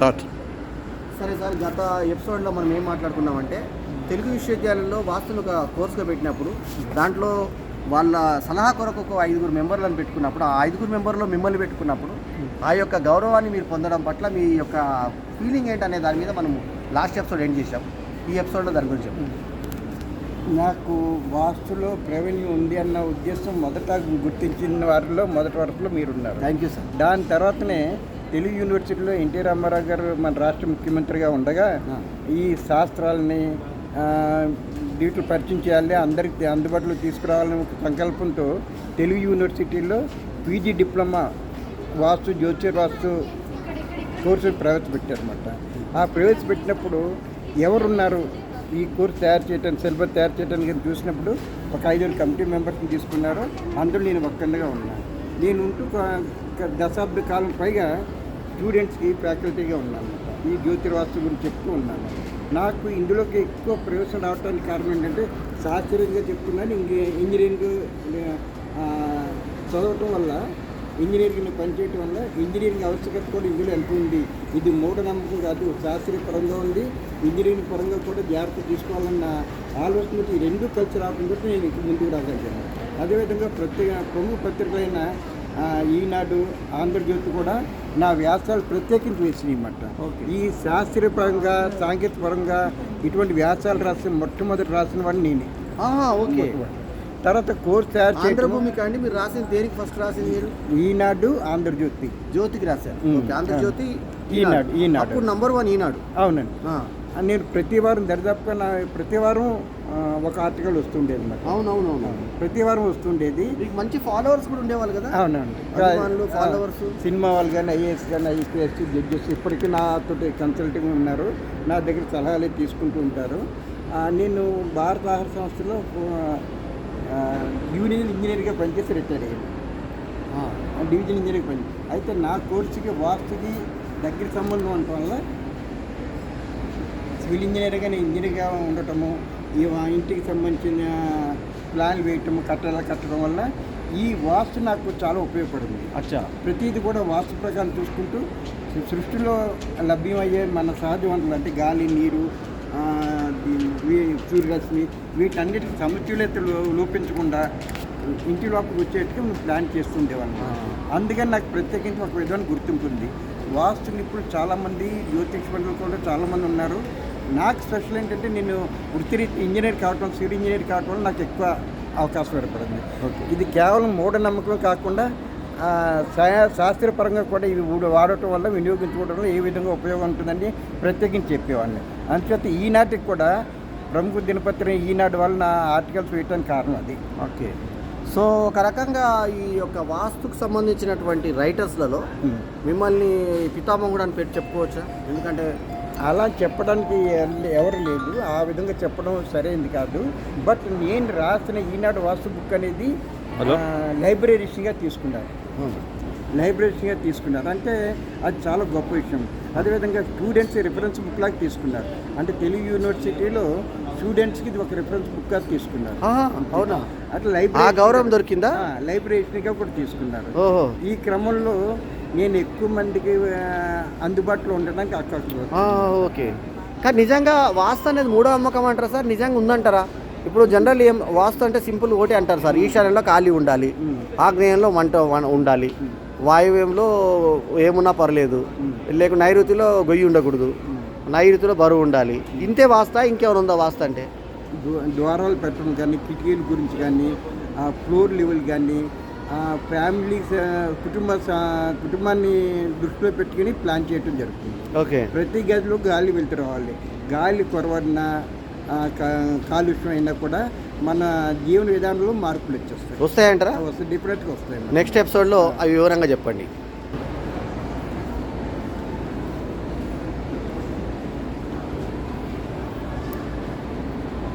Start. సరే sir, గత ఎపిసోడ్లో మనం ఏం మాట్లాడుకున్నామంటే తెలుగు విశ్వవిద్యాలయంలో వాస్తును ఒక కోర్సుగా పెట్టినప్పుడు దాంట్లో వాళ్ళ సలహా కొరకు ఒక 5 మెంబర్లను పెట్టుకున్నప్పుడు ఆ 5 మెంబర్లో మిమ్మల్ని పెట్టుకున్నప్పుడు ఆ యొక్క గౌరవాన్ని మీరు పొందడం పట్ల మీ యొక్క ఫీలింగ్ ఏంటనే దాని మీద మనం లాస్ట్ ఎపిసోడ్ ఎండ్ చేసాం. ఈ ఎపిసోడ్లో దాని గురించి చెప్పండి. నాకు వాస్తులో ప్రావీణ్యం ఉంది అన్న ఉద్దేశం మొదట గుర్తించిన వారిలో మొదటి వరుసలో మీరున్నారు. Thank you sir. దాని తర్వాతనే తెలుగు యూనివర్సిటీలో ఎన్టీ రామారావు గారు మన రాష్ట్ర ముఖ్యమంత్రిగా ఉండగా ఈ శాస్త్రాలని వీటిని పరిచయం చేయాలి, అందరికి అందుబాటులో తీసుకురావాలని ఒక సంకల్పంతో తెలుగు యూనివర్సిటీలో పీజీ డిప్లొమా వాస్తు జ్యోతిర్వాస్తు కోర్సు ప్రవేశపెట్టారన్నమాట. ఆ ప్రవేశపెట్టినప్పుడు ఎవరున్నారు ఈ కోర్సు తయారు చేయడానికి, సిలబస్ తయారు చేయడానికి చూసినప్పుడు ఒక 5 కమిటీ మెంబర్స్ని తీసుకున్నారు. అందులో నేను ఒక్కడిగా ఉన్నాను. నేను ఉంటూ దశాబ్ద కాలం పైగా స్టూడెంట్స్కి ఫ్యాకల్టీగా ఉన్నాను. ఈ జ్యోతిర్వాస్తు గురించి చెప్తూ ఉన్నాను. నాకు ఇందులోకి ఎక్కువ ప్రవేశం రావడానికి కారణం ఏంటంటే శాస్త్రీయంగా చెప్తున్నాను. ఇంజనీరింగ్ చదవటం వల్ల, ఇంజనీరింగ్ పనిచేయటం వల్ల ఇంజనీరింగ్ ఆవశ్యకత కూడా ఇందులో ఎంత ఉంది. ఇది మూఢనమ్మకం కాదు, శాస్త్రీయ పరంగా ఉంది, ఇంజనీరింగ్ పరంగా కూడా జాగ్రత్త తీసుకోవాలన్న ఆలోచనతో ఈ రెండు కలిసి రావడంతో నేను ఇక్కడ ముందుకు రాగలిగాను. అదేవిధంగా ప్రముఖ పత్రికలైన ఈనాడు, ఆంధ్రజ్యోతి కూడా నా వ్యాసాలు ప్రత్యేకించి వేసినాయి అన్నమాట. ఈ శాస్త్రీయపరంగా సాంకేతిక పరంగా ఇటువంటి వ్యాసాలు మొట్టమొదటి రాసిన వాడిని నేనే. ఓకే. తర్వాత కోర్స్ తయారు ఆంధ్రభూమికి అండి మీరు రాసింది దేనికి ఫస్ట్ రాసింది? మీరు ఈనాడు, ఆంధ్రజ్యోతి. జ్యోతికి రాశారు. ఆంధ్రజ్యోతి, ఈనాడు అప్పుడు నంబర్ 1 ఈనాడు. అవునండి. నేను ప్రతి వారం దరిదాపుగా ప్రతి వారం ఒక ఆర్టికల్ వస్తుండేది అన్నమాట. అవునవునవును, ప్రతి వారం వస్తుండేది. మంచి ఫాలోవర్స్ కూడా ఉండేవాళ్ళు కదా. అవునండి. ఫాలోవర్స్, సినిమా వాళ్ళు కానీ, ఐఏఎస్ కానీ, ఐపీఎస్ జడ్జెస్ ఇప్పటికీ నాతో కన్సల్టింగ్ ఉన్నారు. నా దగ్గర సలహాలు తీసుకుంటూ ఉంటారు. నేను భారత ఆహార సంస్థలో డివిజనల్ ఇంజనీర్గా పనిచేసి రిటైర్ అయ్యాను. డివిజనల్ ఇంజనీర్గా పని అయితే నా కోర్సుకి వాస్తుకి దగ్గర సంబంధం ఉండటం వల్ల సివిల్ ఇంజనీర్గా నేను ఇంజనీర్గా ఉండటము, ఈ ఇంటికి సంబంధించిన ప్లాన్లు వేయటము, కట్టడం వల్ల ఈ వాస్తు నాకు చాలా ఉపయోగపడింది. ప్రతిదీ కూడా వాస్తు ప్రకారం చూసుకుంటూ సృష్టిలో లభ్యమయ్యే మన సహజ వనరులు అంటే గాలి, నీరు, సూర్యరశ్మి, వీటన్నిటికి సమతుల్యత లోపించకుండా ఇంటి లోపలికి వచ్చేట్టుగా మేము ప్లాన్ చేస్తుండేవాళ్ళం. అందుకని నాకు ప్రత్యేకించి ఒక విధమైన గుర్తింపు ఉంది. వాస్తు నిపుణులు చాలామంది, జ్యోతిష్ పండుగలు కూడా చాలామంది ఉన్నారు. నాకు స్పెషల్ ఏంటంటే నేను వృత్తిరీతి ఇంజనీర్ కావటం, సివిల్ ఇంజనీర్ కావటం వల్ల నాకు ఎక్కువ అవకాశం ఏర్పడింది. ఇది కేవలం మూఢనమ్మకం కాకుండా శాస్త్రపరంగా కూడా ఇవి వాడటం వల్ల, వినియోగించుకోవడం వల్ల ఏ విధంగా ఉపయోగం ఉంటుందని ప్రత్యేకించి చెప్పేవాడిని. అందుచేత ఈనాటికి కూడా ప్రముఖ దినపత్రిక ఈనాడు వల్ల నా ఆర్టికల్స్ వేయడానికి కారణం అది. ఓకే. సో ఒక రకంగా ఈ యొక్క వాస్తుకు సంబంధించినటువంటి రైటర్స్లలో మిమ్మల్ని పితామహుడు అని పెట్టి చెప్పుకోవచ్చా? ఎందుకంటే అలా చెప్పడానికి ఎవరు లేదు, ఆ విధంగా చెప్పడం సరైనది కాదు. బట్ నేను రాసిన ఈనాడు వాస్తు బుక్ అనేది లైబ్రరీస్గా తీసుకున్నారు. అంటే అది చాలా గొప్ప విషయం. అదేవిధంగా స్టూడెంట్స్ రిఫరెన్స్ బుక్ లాగా తీసుకున్నారు. అంటే తెలుగు యూనివర్సిటీలో స్టూడెంట్స్కి ఇది ఒక రిఫరెన్స్ బుక్గా తీసుకున్నారు. అవునా? అట్లా లైబ్రరీ గౌరవం దొరికిందా? లైబ్రరీగా కూడా తీసుకున్నారు. ఈ క్రమంలో నేను ఎక్కువ మందికి అందుబాటులో ఉండడానికి ఆకర్షణ. ఓకే. కానీ నిజంగా వాస్తు అనేది మూడో అమ్మకం అంటారా సార్? నిజంగా ఉందంటారా? ఇప్పుడు జనరల్ ఏం వాస్తు అంటే సింపుల్ ఒకటి అంటారు సార్, ఈశాన్యంలో ఖాళీ ఉండాలి, ఆగ్నేయంలో వంట ఉండాలి, వాయువ్యంలో ఏమున్నా పర్లేదు, లేక నైరుతిలో గొయ్యి ఉండకూడదు, నైరుతిలో బరువు ఉండాలి. ఇంతే వాస్తా? ఇంకేమైనా ఉందా వాస్తు అంటే? ద్వారాలు పెట్టడం కానీ, కిటికీల గురించి కానీ, ఫ్లోర్ లెవెల్ కానీ, ఫ్యామిలీస్ కుటుంబాన్ని దృష్టిలో పెట్టుకుని ప్లాన్ చేయడం జరుగుతుంది. ఓకే. ప్రతి గదిలో గాలి వెళ్తూ రావాలి. గాలి కొరవడిన, కాలుష్యం అయినా కూడా మన జీవన విధానంలో మార్పులు వస్తాయంటారా? డిఫరెంట్గా వస్తాయి. నెక్స్ట్ ఎపిసోడ్లో అవి వివరంగా చెప్పండి.